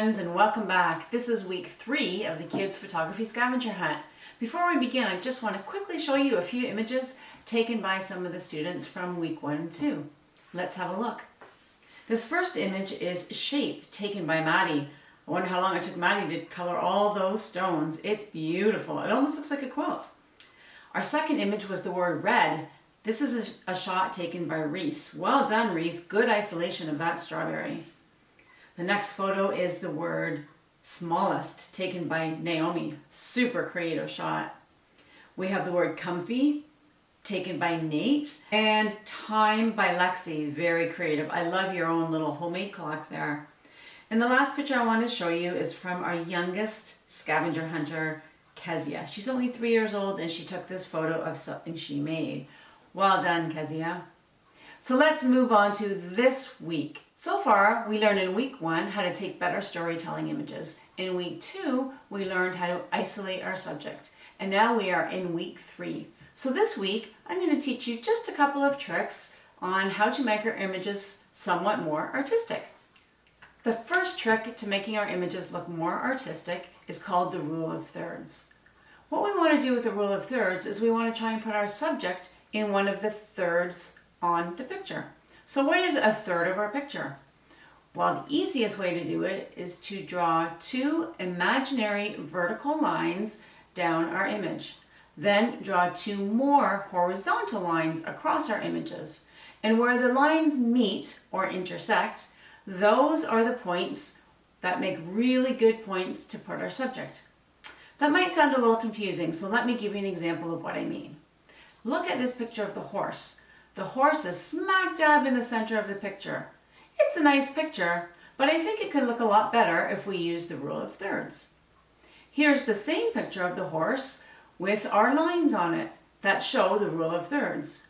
friends, and welcome back. This is week 3 of the Kids Photography Scavenger Hunt. Before we begin, I just want to quickly show you a few images taken by some of the students from week 1 and 2. Let's have a look. This first image is Shape, taken by Maddie. I wonder how long it took Maddie to color all those stones. It's beautiful. It almost looks like a quilt. Our second image was the word Red. This is a shot taken by Reese. Well done, Reese. Good isolation of that strawberry. The next photo is the word Smallest, taken by Naomi. Super creative shot. We have the word Comfy, taken by Nate. And Time by Lexi. Very creative. I love your own little homemade clock there. And the last picture I want to show you is from our youngest scavenger hunter, Kezia. She's only 3 years old and she took this photo of something she made. Well done, Kezia. So let's move on to this week. So far, we learned in week 1 how to take better storytelling images. In week 2, we learned how to isolate our subject. And now we are in week 3. So this week, I'm going to teach you just a couple of tricks on how to make our images somewhat more artistic. The first trick to making our images look more artistic is called the rule of thirds. What we want to do with the rule of thirds is we want to try and put our subject in one of the thirds on the picture. So what is a third of our picture? Well, the easiest way to do it is to draw 2 imaginary vertical lines down our image. Then draw 2 more horizontal lines across our images. And where the lines meet or intersect, those are the points that make really good points to put our subject. That might sound a little confusing, so let me give you an example of what I mean. Look at this picture of the horse. The horse is smack dab in the center of the picture. It's a nice picture, but I think it could look a lot better if we use the rule of thirds. Here's the same picture of the horse with our lines on it that show the rule of thirds.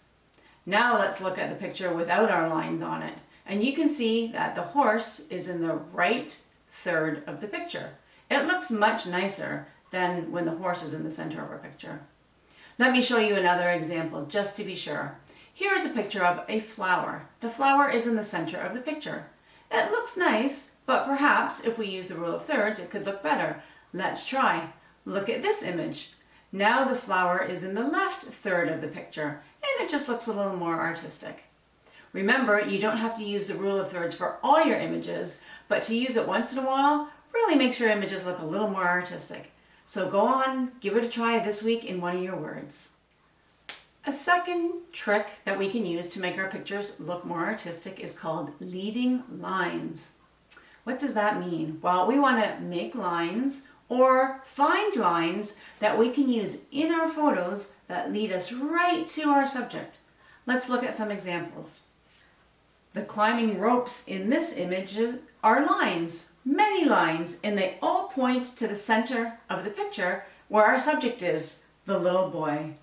Now let's look at the picture without our lines on it. And you can see that the horse is in the right third of the picture. It looks much nicer than when the horse is in the center of our picture. Let me show you another example just to be sure. Here's a picture of a flower. The flower is in the center of the picture. It looks nice, but perhaps if we use the rule of thirds, it could look better. Let's try. Look at this image. Now the flower is in the left third of the picture, and it just looks a little more artistic. Remember, you don't have to use the rule of thirds for all your images, but to use it once in a while really makes your images look a little more artistic. So go on, give it a try this week in one of your words. A second trick that we can use to make our pictures look more artistic is called leading lines. What does that mean? Well, we want to make lines or find lines that we can use in our photos that lead us right to our subject. Let's look at some examples. The climbing ropes in this image are lines, many lines, and they all point to the center of the picture where our subject is, the little boy.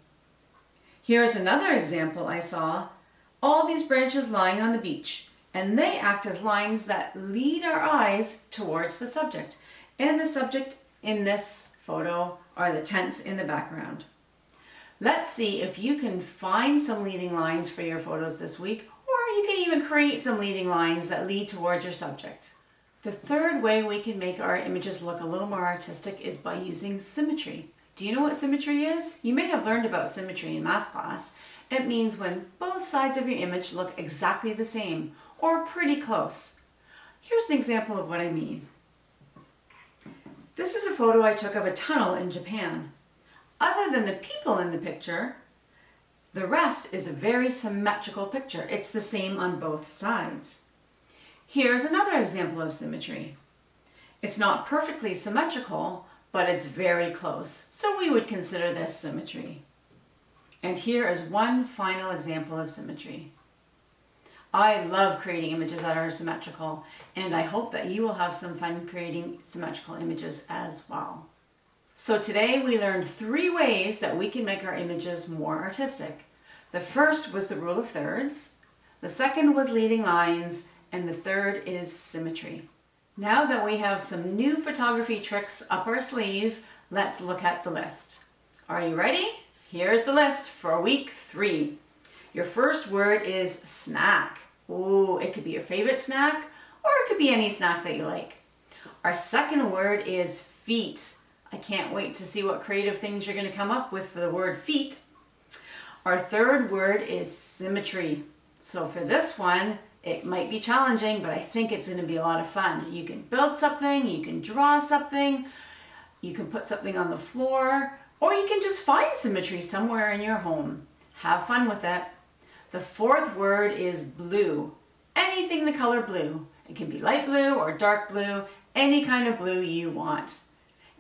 Here's another example I saw. All these branches lying on the beach, and they act as lines that lead our eyes towards the subject. And the subject in this photo are the tents in the background. Let's see if you can find some leading lines for your photos this week, or you can even create some leading lines that lead towards your subject. The third way we can make our images look a little more artistic is by using symmetry. Do you know what symmetry is? You may have learned about symmetry in math class. It means when both sides of your image look exactly the same or pretty close. Here's an example of what I mean. This is a photo I took of a tunnel in Japan. Other than the people in the picture, the rest is a very symmetrical picture. It's the same on both sides. Here's another example of symmetry. It's not perfectly symmetrical, but it's very close, so we would consider this symmetry. And here is one final example of symmetry. I love creating images that are symmetrical, and I hope that you will have some fun creating symmetrical images as well. So today we learned 3 ways that we can make our images more artistic. The first was the rule of thirds, the second was leading lines, and the third is symmetry. Now that we have some new photography tricks up our sleeve, let's look at the list. Are you ready? Here's the list for week 3. Your first word is snack. Ooh, it could be your favorite snack, or it could be any snack that you like. Our second word is feet. I can't wait to see what creative things you're going to come up with for the word feet. Our third word is symmetry. So for this one, it might be challenging, but I think it's going to be a lot of fun. You can build something, you can draw something, you can put something on the floor, or you can just find symmetry somewhere in your home. Have fun with it. The fourth word is blue. Anything the color blue. It can be light blue or dark blue, any kind of blue you want.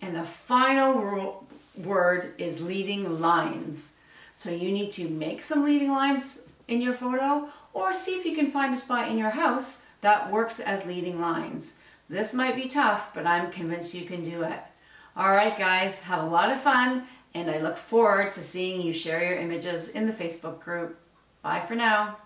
And the final word is leading lines. So you need to make some leading lines in your photo, or see if you can find a spot in your house that works as leading lines. This might be tough, but I'm convinced you can do it. All right, guys, have a lot of fun, and I look forward to seeing you share your images in the Facebook group. Bye for now.